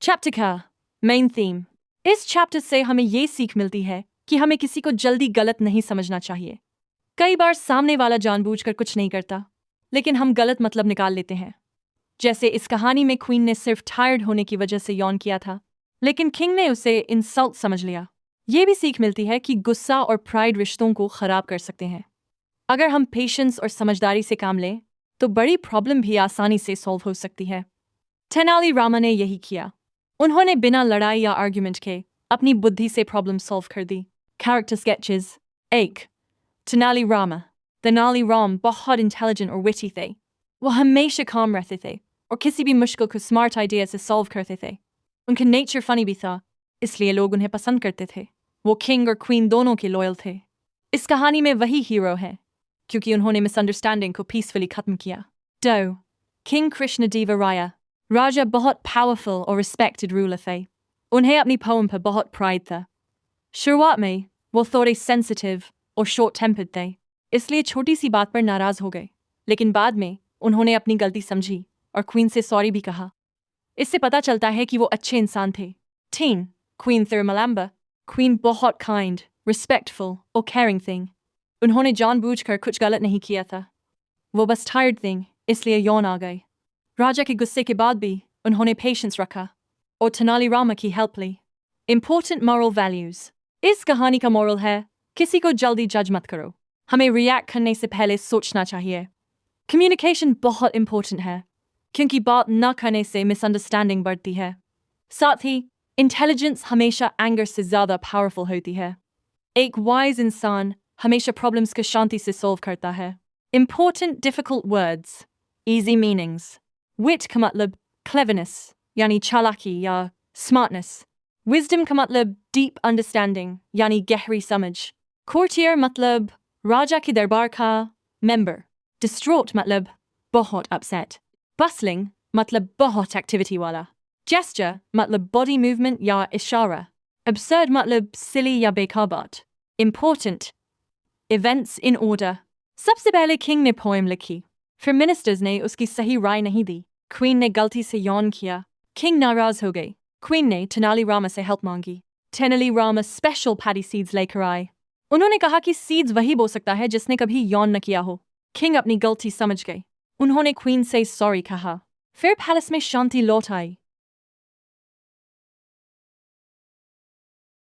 Chapter का main theme. इस chapter से हमें ये सीख मिलती है कि हमें किसी को जल्दी गलत नहीं समझना चाहिए। कई बार सामने वाला जानबूझकर कुछ नहीं करता, लेकिन हम गलत मतलब निकाल लेते हैं। जैसे इस कहानी में क्वीन ने सिर्फ टायर्ड होने की वजह से यौन किया था, लेकिन किंग ने उसे इंसल्ट समझ लिया। ये भी सीख मिलती है कि गुस्सा और प्राइड रिश्तों को खराब कर सकते हैं। अगर हम पेशेंस और समझदारी से काम लें तो बड़ी प्रॉब्लम भी आसानी से सॉल्व हो सकती है। तेनाली रामा ने यही किया। उन्होंने बिना लड़ाई या आर्ग्यूमेंट के अपनी बुद्धि से प्रॉब्लम सॉल्व कर दी। Character sketches. 1. तेनाली रामा। तेनाली राम बहुत इंटेलिजेंट और विटी थे। वो हमेशा काम रहते थे और किसी भी मुश्किल को स्मार्ट आइडिया से सॉल्व करते थे। उनका नेचर फनी भी था, इसलिए लोग उन्हें पसंद करते थे। वो किंग और क्वीन दोनों के लॉयल थे। इस कहानी में वही हीरो है, क्योंकि उन्होंने मिसअंडरस्टैंडिंग को पीसफुली खत्म किया। 2. किंग कृष्णदेवराया। राजा बहुत पावरफुल और रिस्पेक्टेड रूलर थे। उन्हें अपनी पोएम पर बहुत प्राइड था। शुरुआत में वो थोड़े सेंसिटिव और शॉर्ट टेम्पर्ड थे, इसलिए छोटी सी बात पर नाराज हो गए। लेकिन बाद में उन्होंने अपनी गलती समझी और क्वीन से सॉरी भी कहा। इससे पता चलता है कि वो अच्छे इंसान थे। 3. क्वीन थिरुमलाम्बा। क्वीन बहुत काइंड, रिस्पेक्टफुल और केयरिंग थी। उन्होंने जानबूझकर कुछ गलत नहीं किया था। वो बस टायर्ड थी, इसलिए यौन आ गए। राजा के गुस्से के बाद भी उन्होंने पेशेंस रखा और तेनाली रामा की हेल्प ली। Important moral values. इस कहानी का मॉरल है, किसी को जल्दी जज मत करो। हमें रिएक्ट करने से पहले सोचना चाहिए। कम्युनिकेशन बहुत इंपॉर्टेंट है, क्योंकि बात न करने से मिसअंडरस्टैंडिंग बढ़ती है। साथ ही इंटेलिजेंस हमेशा एंगर से ज़्यादा पावरफुल होती है। एक वाइज इंसान हमेशा प्रॉब्लम्स को शांति से सॉल्व करता है। Important difficult words, easy meanings. Wit का मतलब क्लेवरनेस यानी चालाकी या स्मार्टनेस। विजडम का मतलब डीप अंडरस्टैंडिंग यानी गहरी समझ। कोर्टियर मतलब राजा के दरबार का मेंबर। डिस्ट्रॉट मतलब बहुत अपसेट। बसलिंग मतलब बहुत एक्टिविटी वाला। जेस्चर मतलब बॉडी मूवमेंट या इशारा। absurd मतलब सिली या बेकार बात। Important events in order. सबसे पहले किंग ने पोएम लिखी, फिर मिनिस्टर्स ने उसकी सही राय नहीं दी। क्वीन ने गलती से यौन किया, किंग नाराज हो गए। क्वीन ने तेनाली रामा से हेल्प मांगी। Tenali Rama special paddy seeds लेकर आए। उन्होंने कहा कि सीड्स वही बो सकता है जिसने कभी यौन न किया हो। किंग अपनी गलती समझ गए। उन्होंने क्वीन से सॉरी कहा। फिर पैलेस में शांति लौट आई।